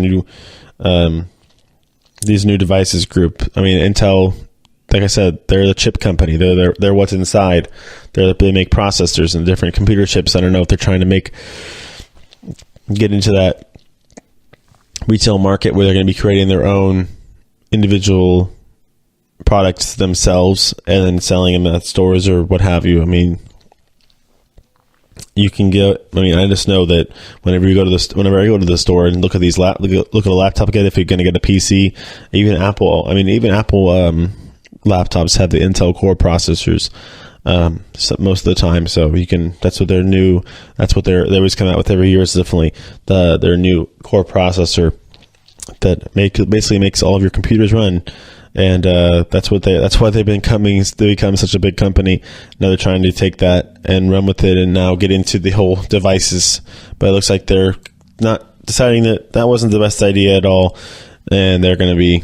these new devices group, I mean, Intel, like I said, they're the chip company. They're what's inside. They make processors and different computer chips. I don't know if they're trying to get into that retail market where they're going to be creating their own individual products themselves and then selling them at stores or what have you. I mean, I just know that whenever I go to the store and look at these look at a laptop again, if you're going to get a PC, even Apple laptops have the Intel Core processors most of the time, so that's what they always come out with every year, is definitely their new core processor that basically makes all of your computers run, and that's why they become such a big company. Now they're trying to take that and run with it and now get into the whole devices, but it looks like they're not deciding that wasn't the best idea at all, and they're going to be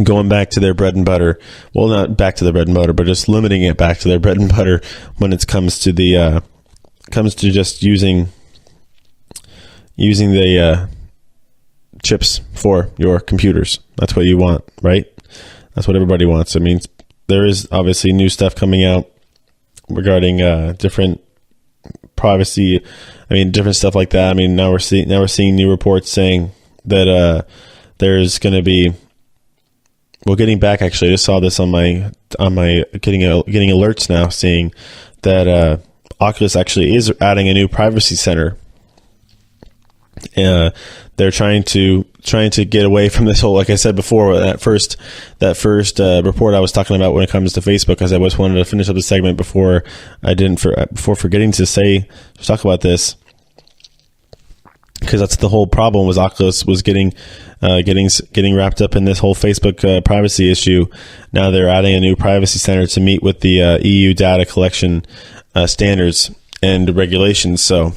going back to their bread and butter. Well, not back to the bread and butter, but just limiting it back to their bread and butter when it comes to just using the chips for your computers. That's what you want, right? That's what everybody wants. I mean, there is obviously new stuff coming out regarding different privacy. I mean, different stuff like that. I mean, now we're seeing new reports saying that there's going to be. Well, getting back, actually, I just saw this on my getting alerts now, seeing that Oculus actually is adding a new privacy center. They're trying to get away from this whole, like I said before, that first report I was talking about when it comes to Facebook, because I just wanted to finish up the segment before forgetting to talk about this. Because that's the whole problem, was Oculus was getting wrapped up in this whole Facebook privacy issue. Now they're adding a new privacy center to meet with the EU data collection standards and regulations. So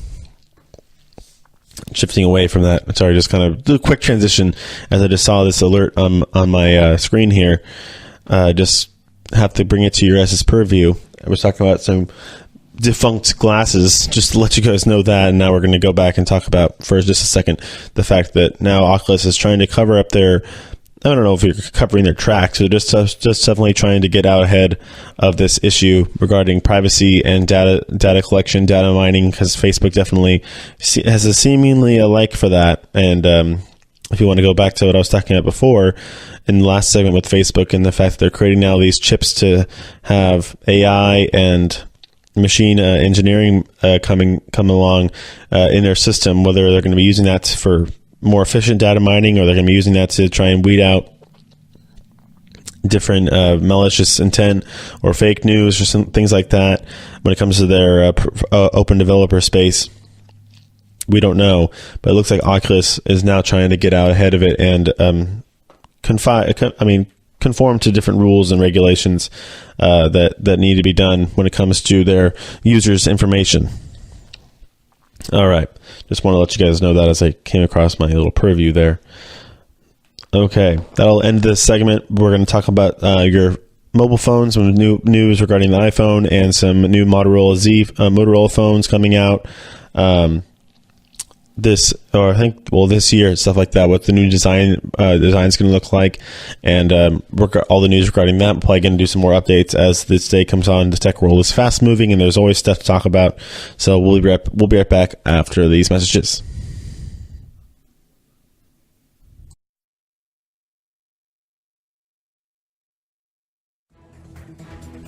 shifting away from that. Sorry, just kind of do a quick transition as I just saw this alert on my screen here. Just have to bring it to your guys' purview. I was talking about some defunct glasses, just to let you guys know that, and now we're going to go back and talk about, for just a second, the fact that now Oculus is trying to cover up I don't know if you're covering their tracks, or just definitely trying to get out ahead of this issue regarding privacy and data collection, data mining, because Facebook definitely has a seemingly a like for that, and if you want to go back to what I was talking about before in the last segment with Facebook and the fact that they're creating now these chips to have AI and machine engineering come along in their system, whether they're going to be using that for more efficient data mining or they're going to be using that to try and weed out different malicious intent or fake news or some things like that when it comes to their open developer space. We don't know, but it looks like Oculus is now trying to get out ahead of it and conform to different rules and regulations that need to be done when it comes to their users' information. All right, just want to let you guys know that as I came across my little purview there. Okay, that'll end this segment. We're going to talk about your mobile phones, some new news regarding the iPhone, and some new Motorola phones coming out this year, stuff like that. What the new design's going to look like, and all the news regarding that. We're probably going to do some more updates as this day comes on. The tech world is fast moving, and there's always stuff to talk about. So we'll be right back after these messages.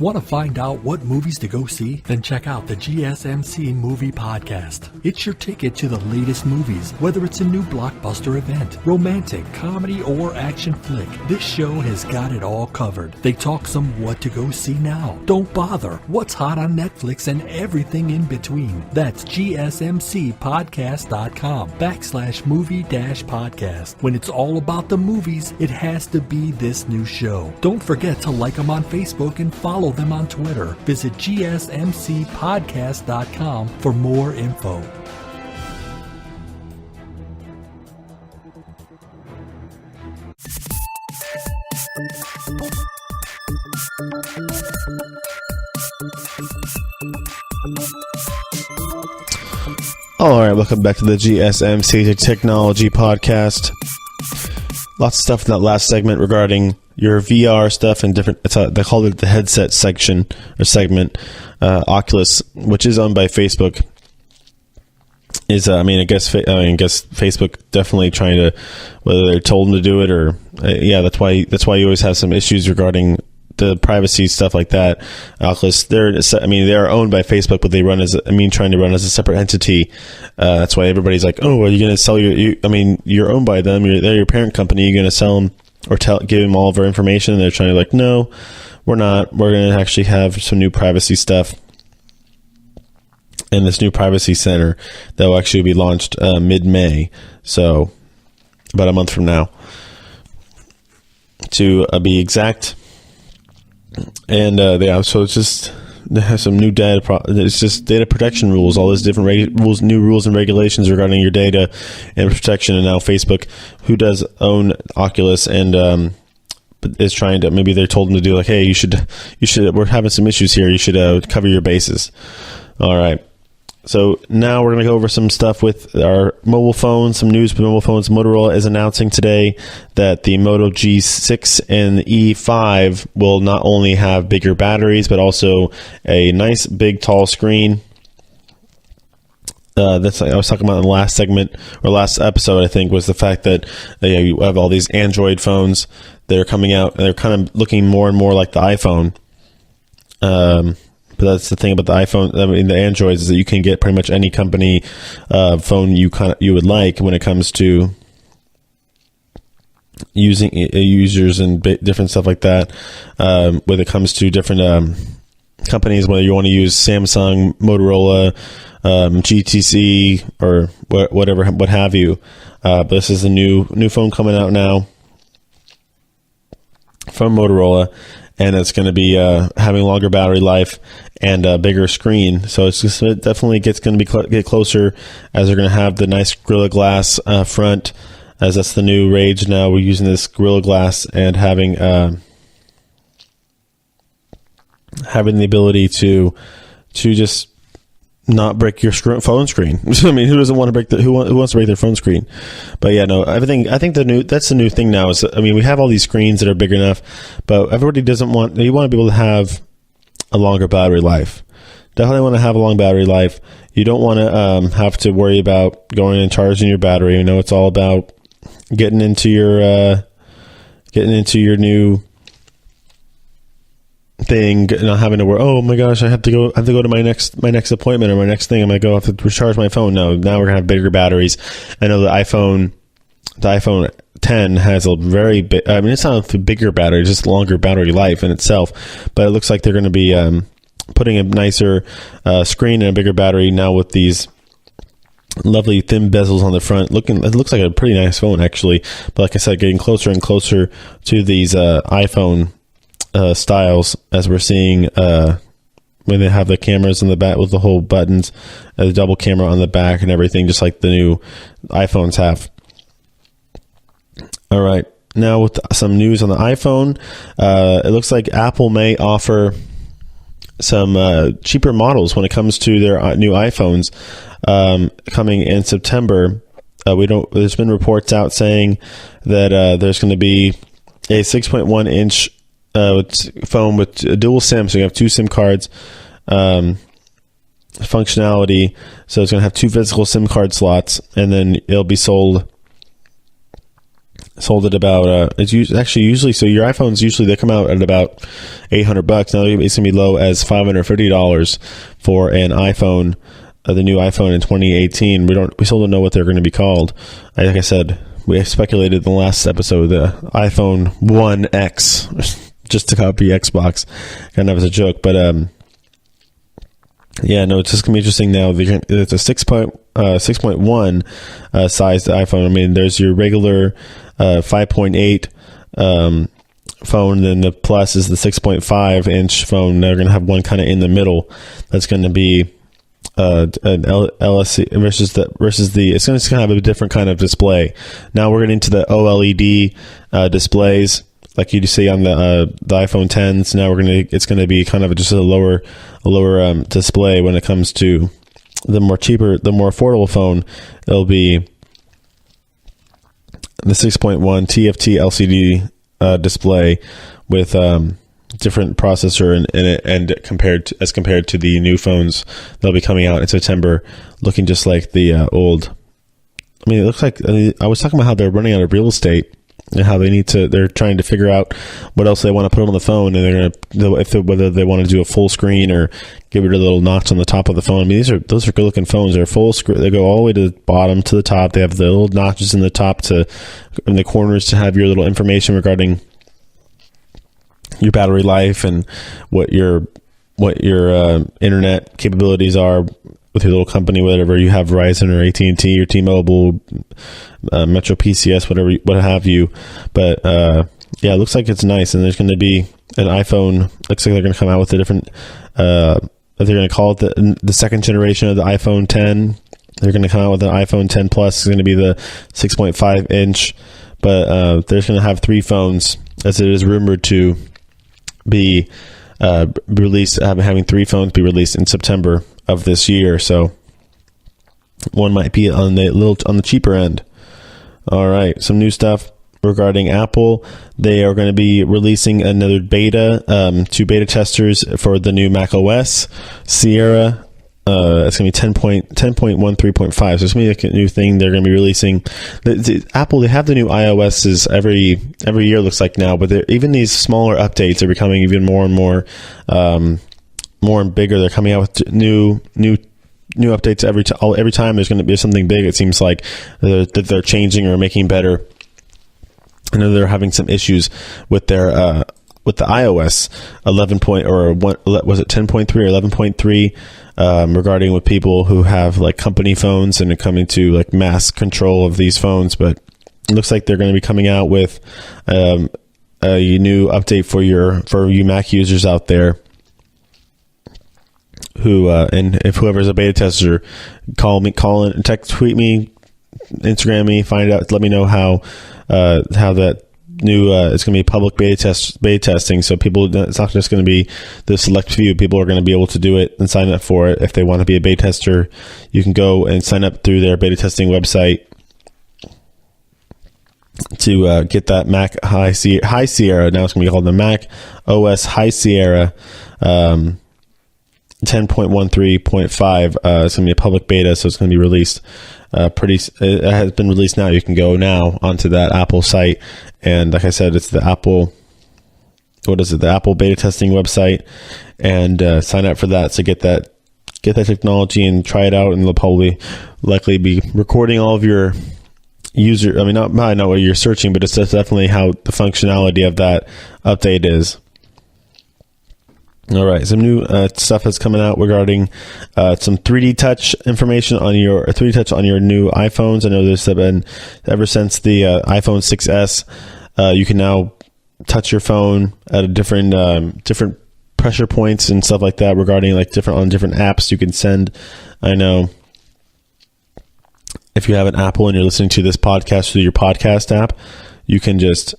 Want to find out what movies to go see? Then check out the GSMC Movie Podcast. It's your ticket to the latest movies, whether it's a new blockbuster event, romantic, comedy, or action flick. This show has got it all covered. They talk some what to go see now. Don't bother. What's hot on Netflix and everything in between. That's GSMCpodcast.com/movie-podcast. When it's all about the movies, it has to be this new show. Don't forget to like them on Facebook and follow them on Twitter. Visit GSMCpodcast.com for more info. All right, welcome back to the GSMC Technology Podcast. Lots of stuff in that last segment regarding your VR stuff and different. They call it the headset section or segment. Oculus, which is owned by Facebook, is I guess Facebook definitely trying to, whether they're told them to do it or that's why you always have some issues regarding the privacy stuff like that. Oculus, they're owned by Facebook, but they trying to run as a separate entity. That's why everybody's like, oh, are you going to sell you're owned by them. They're your parent company. You're going to sell them or give them all of our information. And they're trying to like, no, we're not. We're going to actually have some new privacy stuff. And this new privacy center that will actually be launched mid-May. So about a month from now, to be exact. And so it's just they have some new data. It's just data protection rules, all those different new rules and regulations regarding your data and protection. And now Facebook, who does own Oculus and is trying to, maybe they're told them to do like, hey, you should. We're having some issues here. You should cover your bases. All right. So now we're going to go over some stuff with our mobile phones, some news with mobile phones. Motorola is announcing today that the Moto G6 and the E5 will not only have bigger batteries, but also a nice big tall screen. That's I was talking about in the last segment or last episode, I think, was the fact that you have all these Android phones that are coming out and they're kind of looking more and more like the iPhone. But that's the thing about the iPhone. The Androids is that you can get pretty much any company phone you would like when it comes to using users and different stuff like that. When it comes to different companies, whether you want to use Samsung, Motorola, GTC, or whatever, what have you. But this is a new phone coming out now from Motorola. And it's going to be having longer battery life and a bigger screen. So it's just going to get closer as they're going to have the nice Gorilla Glass front, as that's the new rage now. We're using this Gorilla Glass and having the ability to just not break your phone screen. I mean, who doesn't want to break who wants to break their phone screen? But yeah, no, I think that's the new thing now is, we have all these screens that are big enough, but everybody you want to be able to have a longer battery life. Definitely want to have a long battery life. You don't want to have to worry about going and charging your battery. It's all about getting into your new thing, not having to worry, oh my gosh, I have to go to my next appointment or my next thing. I'm gonna go have to recharge my phone. No, now we're gonna have bigger batteries. I know the iPhone 10 has a very big, I mean, it's not a bigger battery, just longer battery life in itself, but it looks like they're going to be putting a nicer screen and a bigger battery now with these lovely thin bezels on the front. It looks like a pretty nice phone actually, but like I said, getting closer and closer to these iPhone styles, as we're seeing when they have the cameras in the back with the whole buttons, the double camera on the back and everything, just like the new iPhones have. All right, now with some news on the iPhone, it looks like Apple may offer some cheaper models when it comes to their new iPhones coming in September. There's been reports out saying that there's going to be a 6.1 inch phone with a dual SIM, so you have two SIM cards functionality. So it's going to have two physical SIM card slots, and then it'll be sold at about usually, so your iPhones usually they come out at about $800. Now it's gonna be low as $550 for an iPhone, the new iPhone in 2018. We still don't know what they're going to be called. Like I said, we speculated in the last episode the iPhone 1X, just to copy Xbox, kind of as a joke, but yeah, no, it's just gonna be interesting now. It's a 6.1 sized iPhone. I mean, there's your regular 5.8 phone, then the Plus is the 6.5 inch phone. They're gonna have one kind of in the middle. That's going to be an LSC versus the. It's going to have a different kind of display. Now we're getting into the OLED displays, like you see on the iPhone 10s. Now it's going to be kind of just a lower display when it comes to the more affordable phone. It'll be the 6.1 TFT LCD display with different processor in it, and compared to the new phones that'll be coming out in September, looking just like the old. I mean, it looks like I was talking about how they're running out of real estate and how they're trying to figure out what else they want to put on the phone, and whether they want to do a full screen or get rid of the little notch on the top of the phone. I mean, those are good looking phones. They're full screen. They go all the way to the bottom to the top. They have the little notches in the top in the corners to have your little information regarding your battery life and what your internet capabilities are with your little company, whatever you have, Verizon or AT&T or T-Mobile, Metro PCS, what have you. But yeah, it looks like it's nice, and there's going to be an iPhone. Looks like they're going to come out with a different. They're going to call it the second generation of the iPhone 10. They're going to come out with an iPhone 10 Plus. It's going to be the 6.5 inch, but they're going to have three phones, as it is rumored to be released. Having three phones be released in September of this year, so one might be on the cheaper end. All right, some new stuff regarding Apple. They are going to be releasing another beta to beta testers for the new Mac OS Sierra. It's going to be 10.13.5. So it's going to be like a new thing they're going to be releasing. Apple, they have the new iOSs every year, looks like now, but even these smaller updates are becoming even more and more and bigger. They're coming out with new updates every time. There's going to be something big. It seems like that they're changing or making better. I know they're having some issues with their with the iOS 11 point, or what was it, 10.3 or 11.3, regarding with people who have like company phones and are coming to like mass control of these phones. But it looks like they're going to be coming out with a new update for you Mac users out there. Who and if whoever's a beta tester, call in, text, tweet me, Instagram me, find out, let me know how that new it's going to be public beta testing. So people, it's not just going to be the select few. People are going to be able to do it and sign up for it. If they want to be a beta tester, you can go and sign up through their beta testing website to get that Mac High Sierra. Now it's going to be called the Mac OS High Sierra. 10.13.5. It's going to be a public beta, so it's going to be released it has been released now. You can go now onto that Apple site, and like I said, it's the Apple beta testing website, and sign up for that to get that technology and try it out. And they'll likely be recording all of your user. I mean, not what you're searching, but it's just definitely how the functionality of that update is. All right, some new stuff that's coming out regarding some 3D touch information on your 3D touch on your new iPhones. I know there's been ever since the iPhone 6s. You can now touch your phone at a different pressure points and stuff like that regarding different apps you can send. I know if you have an Apple and you're listening to this podcast through your podcast app, you can just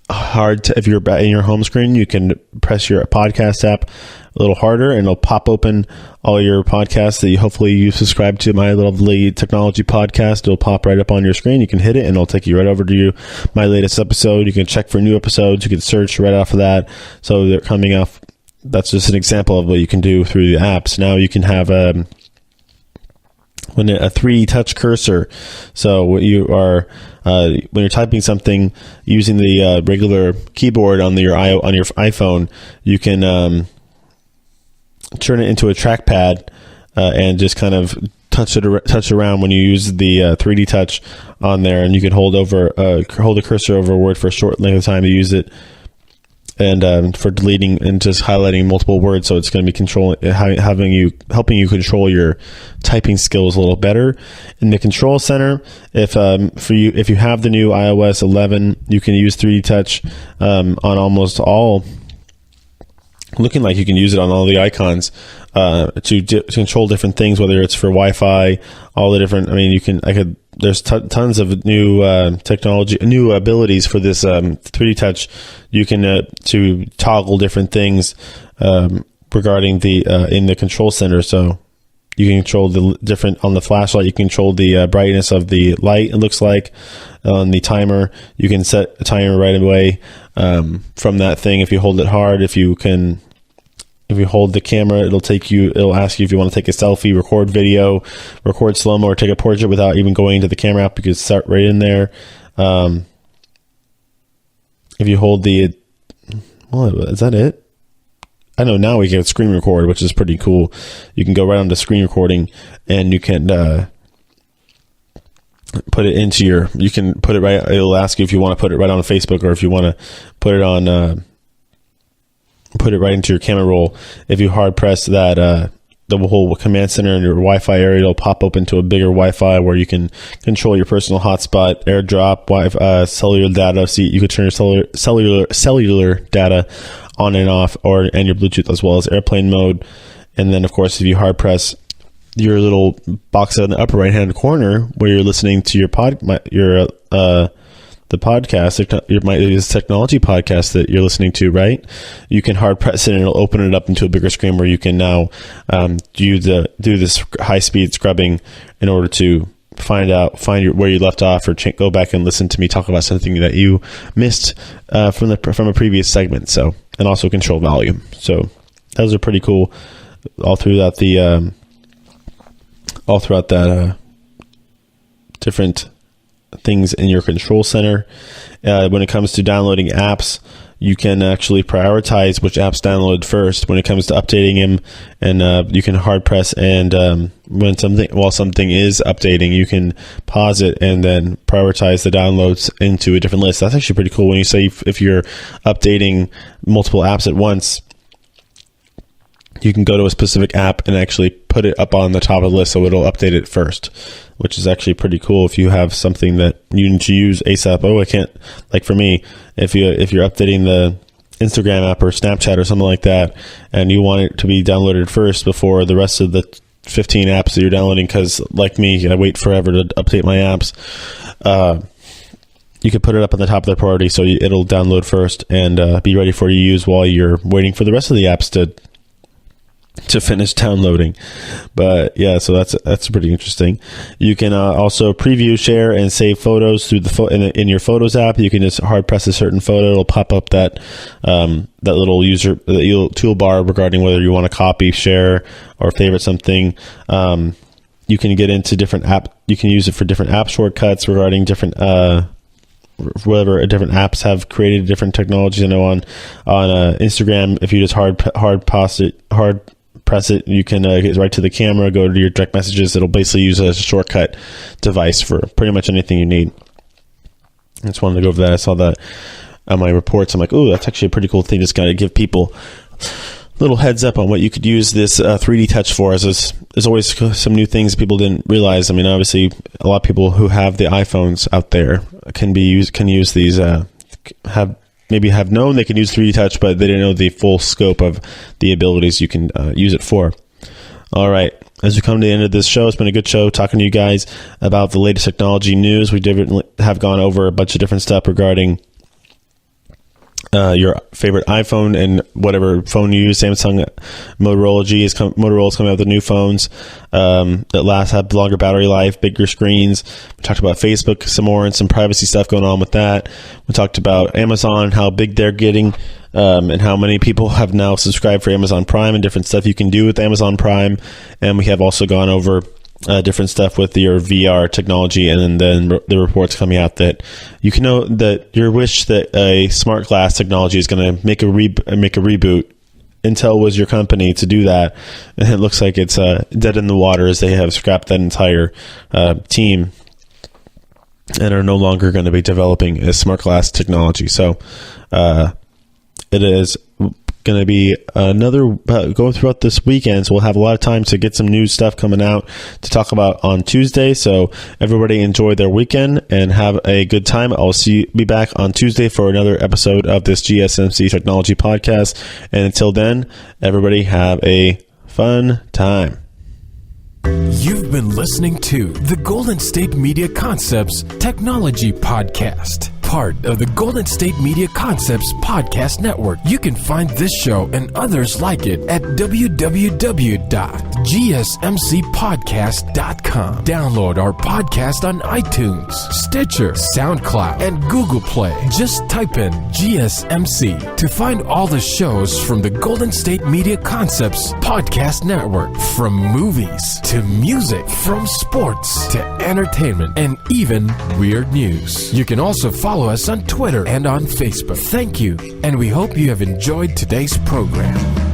if you're in your home screen, you can press your podcast app a little harder, and it'll pop open all your podcasts that you subscribe to. My Lovely Technology Podcast, it'll pop right up on your screen. You can hit it, and it'll take you right over to my latest episode. You can check for new episodes. You can search right off of that. So they're coming off. That's just an example of what you can do through the apps. Now you can have a 3D touch cursor. So when you're typing something using the regular keyboard on your iPhone, you can turn it into a trackpad and just kind of touch around when you use the 3D touch on there, and you can hold the cursor over a word for a short length of time to use it, and for deleting and just highlighting multiple words. So it's going to be helping you control your typing skills a little better. In the control center, if you have the new iOS 11, you can use 3D touch on almost all. Looking like you can use it on all the icons to control different things, whether it's for Wi-Fi, all the different. I mean, there's tons of new technology, new abilities for this 3D touch. You can to toggle different things regarding in the control center. So you can control the different on the flashlight. You can control the brightness of the light. It looks like on the timer, you can set a timer right away from that thing. If you hold it hard, if you hold the camera, it'll ask you if you want to take a selfie, record video, record slow-mo, or take a portrait without even going into the camera app. You can start right in there. If you hold is that it? I know now we can screen record, which is pretty cool. You can go right onto screen recording, and you can put it you can put it right. It'll ask you if you want to put it right on Facebook, or if you want to put it on, put it right into your camera roll. If you hard press that, the whole command center in your Wi-Fi area, it'll pop up into a bigger Wi-Fi where you can control your personal hotspot, AirDrop, Wi-Fi, cellular data. So you could turn your cellular data on and off, and your Bluetooth, as well as airplane mode. And then, of course, if you hard press your little box in the upper right hand corner where you're listening to the podcast, this technology podcast that you're listening to, right? You can hard press it, and it'll open it up into a bigger screen where you can now do this high speed scrubbing in order to find where you left off, or go back and listen to me talk about something that you missed from a previous segment. So, and also control volume. So those are pretty cool all throughout that different things in your control center. When it comes to downloading apps, you can actually prioritize which apps download first when it comes to updating them, and you can hard press, and while something is updating, you can pause it and then prioritize the downloads into a different list. That's actually pretty cool. When you say if you're updating multiple apps at once, you can go to a specific app and actually put it up on the top of the list, so it'll update it first, which is actually pretty cool if you have something that you need to use ASAP. Oh, I can't, like for me, if you're updating the Instagram app or Snapchat or something like that, and you want it to be downloaded first before the rest of the 15 apps that you're downloading, because like me, I wait forever to update my apps, you can put it up on the top of the priority, so it'll download first and be ready for you to use while you're waiting for the rest of the apps to finish downloading. But yeah, so that's pretty interesting. You can also preview, share, and save photos through the in your Photos app. You can just hard press a certain photo; it'll pop up that little toolbar regarding whether you want to copy, share, or favorite something. You can get into different app. You can use it for different app shortcuts regarding different whatever different apps have created different technologies. I know on Instagram, if you just hard press it, you can get right to the camera, go to your direct messages. It'll basically use as a shortcut device for pretty much anything you need. I just wanted to go over that. I saw that on my reports. I'm like, oh, that's actually a pretty cool thing. Just got to give people little heads up on what you could use this 3D touch for. As there's always some new things people didn't realize. I mean, obviously, a lot of people who have the iPhones out there can use these. Have known they can use 3D touch, but they didn't know the full scope of the abilities you can use it for. All right. As we come to the end of this show, it's been a good show talking to you guys about the latest technology news. We have gone over a bunch of different stuff regarding your favorite iPhone and whatever phone you use. Samsung, Motorola's coming out with the new phones that have longer battery life, bigger screens. We talked about Facebook some more and some privacy stuff going on with that. We talked about Amazon, how big they're getting, and how many people have now subscribed for Amazon Prime and different stuff you can do with Amazon Prime. And we have also gone over different stuff with your VR technology, and then the reports coming out that you can know that your wish that a smart glass technology is going to make a reboot. Intel was your company to do that, and it looks like it's dead in the water as they have scrapped that entire team and are no longer going to be developing a smart glass technology. So it is going to be another going throughout this weekend, so we'll have a lot of time to get some new stuff coming out to talk about on Tuesday. So everybody enjoy their weekend and have a good time. I'll be back on Tuesday for another episode of this GSMC Technology Podcast, and until then, everybody have a fun time. You've been listening to the Golden State Media Concepts Technology Podcast, part of the Golden State Media Concepts Podcast Network. You can find this show and others like it at www.gsmcpodcast.com. Download our podcast on iTunes, Stitcher, SoundCloud, and Google Play. Just type in GSMC to find all the shows from the Golden State Media Concepts Podcast Network, from movies to music, from sports to entertainment, and even weird news. You can also follow us on Twitter and on Facebook. Thank you, and we hope you have enjoyed today's program.